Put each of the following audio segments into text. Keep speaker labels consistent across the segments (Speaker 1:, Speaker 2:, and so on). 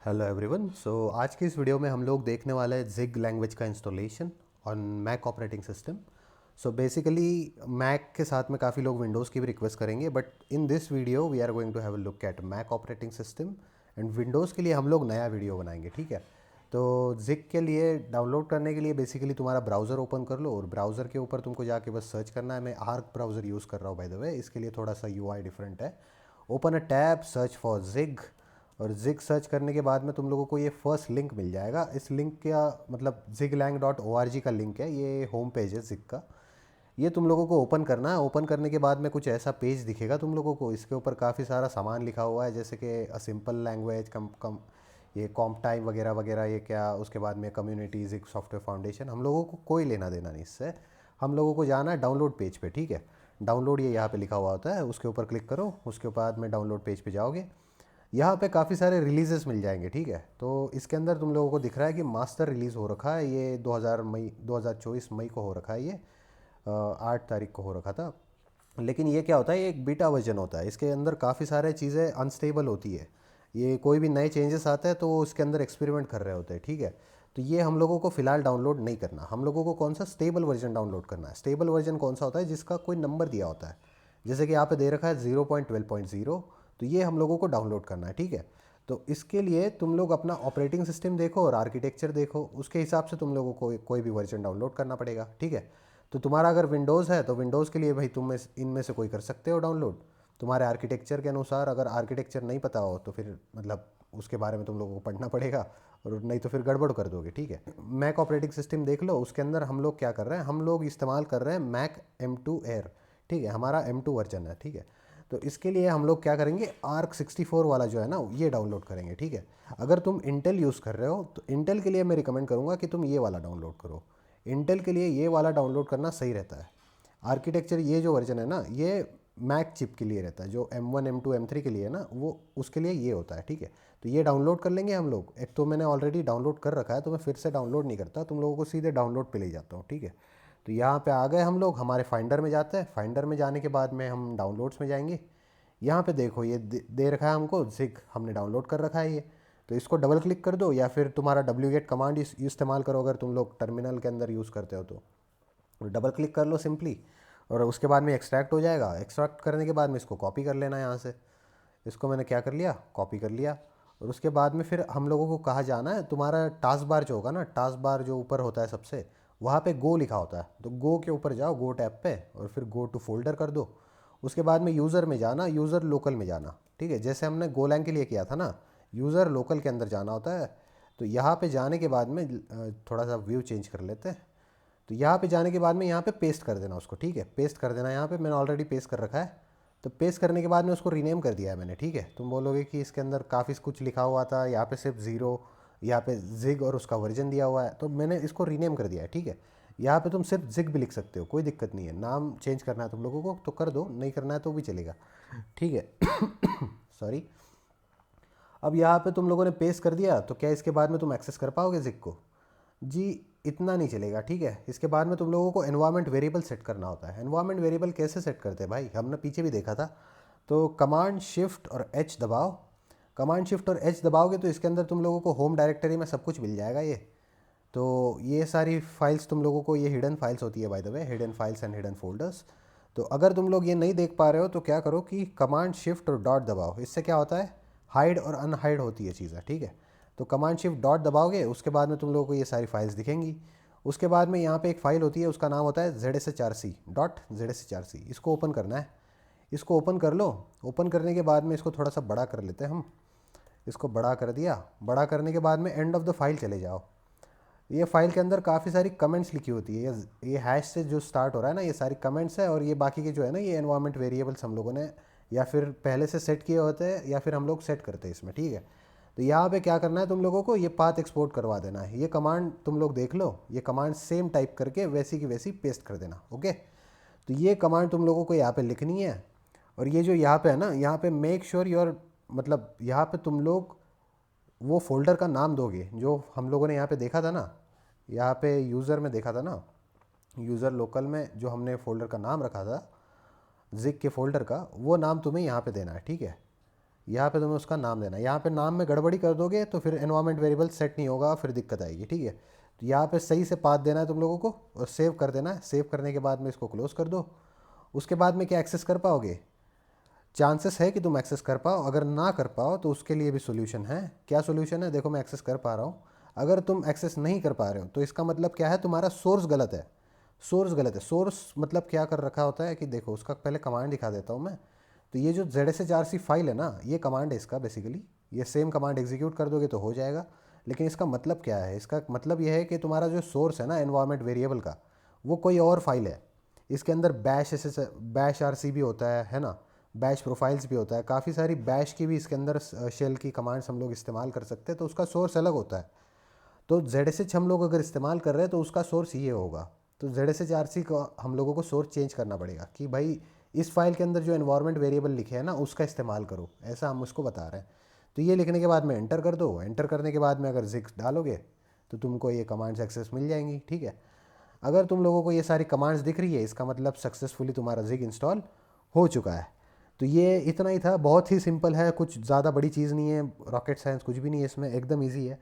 Speaker 1: Hello everyone. आज की इस वीडियो में हम लोग देखने वाले हैं जिग लैंग्वेज का installation on Mac operating system. Basically Mac के साथ में काफ़ी लोग विंडोज़ की भी रिक्वेस्ट करेंगे, but in this video we are going to have a look at Mac operating system and Windows के लिए हम लोग नया वीडियो बनाएंगे। ठीक है, तो जिग के लिए डाउनलोड करने के लिए बेसिकली तुम्हारा ब्राउज़र ओपन कर लो और ब्राउज़र के ऊपर तुमको जाके बस सर्च करना है। मैं आर्क ब्राउज़र यूज़ कर रहा हूँ बाय द वे, इसके लिए थोड़ा सा यूआई डिफरेंट है। Open a tab, search for Zig, और जिग सर्च करने के बाद में तुम लोगों को ये फर्स्ट लिंक मिल जाएगा। इस लिंक का मतलब ziglang.org का लिंक है, ये होम पेज है जिग का। ये तुम लोगों को ओपन करना है। ओपन करने के बाद में कुछ ऐसा पेज दिखेगा तुम लोगों को। इसके ऊपर काफ़ी सारा सामान लिखा हुआ है, जैसे कि अ सिंपल लैंग्वेज कम कम, ये कॉम्प टाइम वगैरह वगैरह, ये क्या। उसके बाद में कम्युनिटी जिग सॉफ्टवेयर फाउंडेशन, हम लोगों को कोई लेना देना नहीं इससे। हम लोगों को जाना है डाउनलोड पेज पे। ठीक है, डाउनलोड ये यहाँ पे लिखा हुआ होता है, उसके ऊपर क्लिक करो। उसके बाद में डाउनलोड पेज पे जाओगे, यहाँ पे काफ़ी सारे रिलीजेस मिल जाएंगे। ठीक है, तो इसके अंदर तुम लोगों को दिख रहा है कि मास्टर रिलीज़ हो रखा है, ये 2024 मई को हो रखा है। ये 8 तारीख को हो रखा था। लेकिन ये क्या होता है, ये एक बीटा वर्जन होता है। इसके अंदर काफ़ी सारे चीज़ें अनस्टेबल होती है। ये कोई भी नए चेंजेस आते हैं तो वो इसके अंदर एक्सपेरिमेंट कर रहे होते हैं। ठीक है, तो ये हम लोगों को फ़िलहाल डाउनलोड नहीं करना। हम लोगों को कौन सा स्टेबल वर्जन डाउनलोड करना है। स्टेबल वर्जन कौन सा होता है, जिसका कोई नंबर दिया होता है। जैसे कि यहाँ पे दे रखा है 0.12.0, तो ये हम लोगों को डाउनलोड करना है। ठीक है, तो इसके लिए तुम लोग अपना ऑपरेटिंग सिस्टम देखो और आर्किटेक्चर देखो, उसके हिसाब से तुम लोगों को कोई भी वर्जन डाउनलोड करना पड़ेगा। ठीक है, तो तुम्हारा अगर विंडोज़ है तो विंडोज़ के लिए भाई तुम इनमें से कोई कर सकते हो डाउनलोड तुम्हारे आर्किटेक्चर के अनुसार। अगर आर्किटेक्चर नहीं पता हो तो फिर मतलब उसके बारे में तुम लोगों को पढ़ना पड़ेगा, और नहीं तो फिर गड़बड़ कर दोगे। ठीक है, मैक ऑपरेटिंग सिस्टम देख लो। उसके अंदर हम लोग क्या कर रहे हैं, हम लोग इस्तेमाल कर रहे हैं मैक M2 एयर। ठीक है, हमारा M2 वर्जन है। ठीक है, तो इसके लिए हम लोग क्या करेंगे, आर्क 64 वाला जो है ना, ये डाउनलोड करेंगे। ठीक है, अगर तुम इंटेल यूज़ कर रहे हो तो इंटेल के लिए मैं रिकमेंड करूँगा कि तुम ये वाला डाउनलोड करो। इंटेल के लिए ये वाला डाउनलोड करना सही रहता है। आर्किटेक्चर ये जो वर्जन है ना, ये मैक चिप के लिए रहता है। जो M1 M2 M3 के लिए है ना, वो उसके लिए ये होता है। ठीक है, तो ये डाउनलोड कर लेंगे हम लोग। एक तो मैंने ऑलरेडी डाउनलोड कर रखा है, तो मैं फिर से डाउनलोड नहीं करता, तुम लोगों को सीधे डाउनलोड पे ले जाता हूँ। ठीक है, तो यहाँ पे आ गए हम लोग, हमारे फाइंडर में जाते हैं। फाइंडर में जाने के बाद में हम डाउनलोड्स में जाएंगे। यहाँ पे देखो ये दे रखा है हमको जिग, हमने डाउनलोड कर रखा है ये। तो इसको डबल क्लिक कर दो, या फिर तुम्हारा wget कमांड इस्तेमाल करो अगर तुम लोग टर्मिनल के अंदर यूज़ करते हो तो। डबल क्लिक कर लो सिंपली, और उसके बाद में एक्सट्रैक्ट हो जाएगा। एक्सट्रैक्ट करने के बाद में इसको कॉपी कर लेना है यहाँ से। इसको मैंने क्या कर लिया, कॉपी कर लिया। और उसके बाद में फिर हम लोगों को कहाँ जाना है, तुम्हारा टास्क बार जो होगा ना, टास्क बार जो ऊपर होता है सबसे, वहाँ पे गो लिखा होता है। तो गो के ऊपर जाओ, गो टैब पे, और फिर गो टू फोल्डर कर दो। उसके बाद में यूज़र में जाना, यूज़र लोकल में जाना। ठीक है, जैसे हमने गोलैंग के लिए किया था ना, यूज़र लोकल के अंदर जाना होता है। तो यहाँ पे जाने के बाद में थोड़ा सा व्यू चेंज कर लेते हैं। तो यहाँ पे जाने के बाद में यहाँ पे पेस्ट कर देना उसको। ठीक है, पेस्ट कर देना यहाँ पे, मैंने ऑलरेडी पेस्ट कर रखा है। तो पेस्ट करने के बाद में उसको रीनेम कर दिया है मैंने। ठीक है, तुम बोलोगे कि इसके अंदर काफ़ी कुछ लिखा हुआ था, यहाँ पे सिर्फ ज़ीरो, यहाँ पे जिग और उसका वर्जन दिया हुआ है, तो मैंने इसको रीनेम कर दिया है। ठीक है, यहाँ पे तुम सिर्फ जिग भी लिख सकते हो, कोई दिक्कत नहीं है। नाम चेंज करना है तुम लोगों को तो कर दो, नहीं करना है तो भी चलेगा। ठीक है, सॉरी। अब यहाँ पे तुम लोगों ने पेस्ट कर दिया, तो क्या इसके बाद में तुम एक्सेस कर पाओगे जिग को? जी, इतना नहीं चलेगा। ठीक है, इसके बाद में तुम लोगों को एनवायरनमेंट वेरिएबल सेट करना होता है। एनवायरनमेंट वेरिएबल कैसे सेट करते हैं भाई, हमने पीछे भी देखा था। तो कमांड शिफ्ट और एच दबाओ। कमांड शिफ्ट और एच दबाओगे तो इसके अंदर तुम लोगों को होम डायरेक्टरी में सब कुछ मिल जाएगा ये। तो ये सारी फाइल्स तुम लोगों को, ये हिडन फाइल्स होती है by the way, hidden files and hidden folders. तो अगर तुम लोग ये नहीं देख पा रहे हो तो क्या करो कि कमांड शिफ्ट और डॉट दबाओ। इससे क्या होता है, हाइड और अनहाइड होती है चीज़ें। ठीक है, तो कमांड शिफ्ट डॉट दबाओगे, उसके बाद में तुम लोगों को ये सारी फाइल्स दिखेंगी। उसके बाद में यहाँ पे एक फ़ाइल होती है, उसका नाम होता है ZSHRC। इसको ओपन करना है। इसको ओपन कर लो। ओपन करने के बाद में इसको थोड़ा सा बड़ा कर लेते हैं हम। इसको बड़ा कर दिया। बड़ा करने के बाद में एंड ऑफ द फाइल चले जाओ। ये फाइल के अंदर काफ़ी सारी कमेंट्स लिखी होती है। ये हैश से जो स्टार्ट हो रहा है ना, ये सारी कमेंट्स है। और ये बाकी के जो है ना, ये एनवायरनमेंट वेरिएबल्स हम लोगों ने या फिर पहले से सेट किए होते हैं, या फिर हम लोग सेट करते हैं इसमें। ठीक है, तो यहाँ पे क्या करना है तुम लोगों को, ये पाथ एक्सपोर्ट करवा देना है। ये कमांड तुम लोग देख लो, ये कमांड सेम टाइप करके वैसी की वैसी पेस्ट कर देना। ओके, तो ये कमांड तुम लोगों को यहाँ पे लिखनी है। और ये जो यहाँ पे है ना, यहाँ पे मेक श्योर योर, मतलब यहाँ पे तुम लोग वो फोल्डर का नाम दोगे जो हम लोगों ने यहाँ पे देखा था ना, यहाँ पे यूज़र में देखा था ना, यूज़र लोकल में जो हमने फोल्डर का नाम रखा था जिग के फोल्डर का, वो नाम तुम्हें यहाँ पे देना है। ठीक है, यहाँ पे तुम्हें उसका नाम देना है। यहाँ पे नाम में गड़बड़ी कर दोगे तो फिर एनवायरनमेंट वेरिएबल सेट नहीं होगा, फिर दिक्कत आएगी, ठीक है। तो यहाँ पे सही से पाथ देना है तुम लोगों को और सेव कर देना है। सेव करने के बाद में इसको क्लोज कर दो। उसके बाद में क्या एक्सेस कर पाओगे? चांसेस है कि तुम एक्सेस कर पाओ। अगर ना कर पाओ तो उसके लिए भी सोल्यूशन है। क्या सोल्यूशन है? देखो मैं एक्सेस कर पा रहा हूँ। अगर तुम एक्सेस नहीं कर पा रहे हो तो इसका मतलब क्या है? तुम्हारा सोर्स गलत है। सोर्स गलत है। सोर्स मतलब क्या कर रखा होता है कि देखो उसका पहले कमांड दिखा देता हूँ मैं। तो ये जो ZSHRC फाइल है ना, ये कमांड है इसका बेसिकली। ये सेम कमांड एग्जीक्यूट कर दोगे तो हो जाएगा। लेकिन इसका मतलब क्या है? इसका मतलब यह है कि तुम्हारा जो सोर्स है ना एनवायरनमेंट वेरिएबल का, वो कोई और फाइल है। इसके अंदर बैश RC भी होता है ना, बैश प्रोफाइल्स भी होता है, काफ़ी सारी बैश की भी इसके अंदर शेल की कमांड्स हम लोग इस्तेमाल कर सकते हैं। तो उसका सोर्स अलग होता है। तो ZSH हम लोग अगर इस्तेमाल कर रहे हैं तो उसका सोर्स ये होगा। तो ZSHRC का हम लोगों को सोर्स चेंज करना पड़ेगा कि भाई इस फाइल के अंदर जो एनवायरनमेंट वेरिएबल लिखे हैं ना उसका इस्तेमाल करो, ऐसा हम उसको बता रहे हैं। तो ये लिखने के बाद में एंटर कर दो। एंटर करने के बाद में अगर जिग डालोगे तो तुमको ये कमांड्स एक्सेस मिल जाएंगी, ठीक है। अगर तुम लोगों को ये सारी कमांड्स दिख रही है इसका मतलब सक्सेसफुली तुम्हारा जिग इंस्टॉल हो चुका है। तो ये इतना ही था, बहुत ही सिंपल है, कुछ ज़्यादा बड़ी चीज़ नहीं है, रॉकेट साइंस कुछ भी नहीं है इसमें, एकदम ईजी है।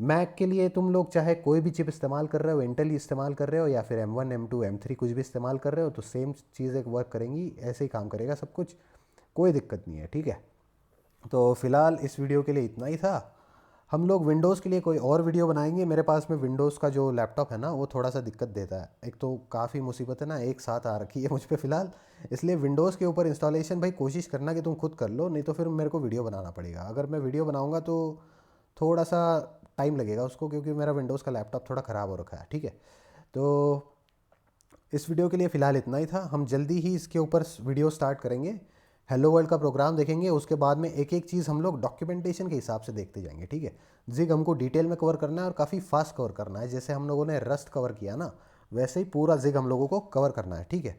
Speaker 1: मैक के लिए तुम लोग चाहे कोई भी चिप इस्तेमाल कर रहे हो, इंटेल ही इस्तेमाल कर रहे हो या फिर M1 M2 M3 कुछ भी इस्तेमाल कर रहे हो, तो सेम चीज़ें वर्क करेंगी, ऐसे ही काम करेगा सब कुछ, कोई दिक्कत नहीं है, ठीक है। तो फिलहाल इस वीडियो के लिए इतना ही था। हम लोग विंडोज़ के लिए कोई और वीडियो बनाएंगे। मेरे पास में विंडोज़ का जो लैपटॉप है ना वो थोड़ा सा दिक्कत देता है। एक तो काफ़ी मुसीबत है ना एक साथ आ रखी है मुझ पे फ़िलहाल, इसलिए विंडोज़ के ऊपर इंस्टॉलेशन भाई कोशिश करना कि तुम खुद कर लो, नहीं तो फिर मेरे को वीडियो बनाना पड़ेगा। अगर मैं वीडियो बनाऊँगा तो थोड़ा सा टाइम लगेगा उसको, क्योंकि मेरा विंडोज़ का लैपटॉप थोड़ा ख़राब हो रखा है, ठीक है। तो इस वीडियो के लिए फ़िलहाल इतना ही था। हम जल्दी ही इसके ऊपर वीडियो स्टार्ट करेंगे, हेलो वर्ल्ड का प्रोग्राम देखेंगे, उसके बाद में एक एक चीज़ हम लोग डॉक्यूमेंटेशन के हिसाब से देखते जाएंगे, ठीक है। जिग हमको डिटेल में कवर करना है और काफ़ी फास्ट कवर करना है, जैसे हम लोगों ने रस्ट कवर किया ना वैसे ही पूरा जिग हम लोगों को कवर करना है, ठीक है।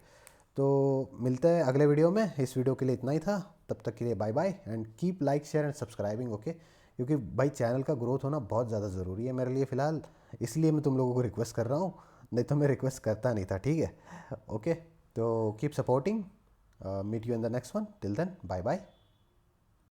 Speaker 1: तो मिलते हैं अगले वीडियो में। इस वीडियो के लिए इतना ही था, तब तक के लिए bye bye and keep like share and subscribing, okay. क्योंकि भाई चैनल का ग्रोथ होना बहुत ज़्यादा ज़रूरी है मेरे लिए फ़िलहाल, इसलिए मैं तुम लोगों को रिक्वेस्ट कर रहा हूँ, नहीं तो मैं रिक्वेस्ट करता नहीं था, ठीक है। ओके, तो keep supporting, meet you in the next one, till then bye bye.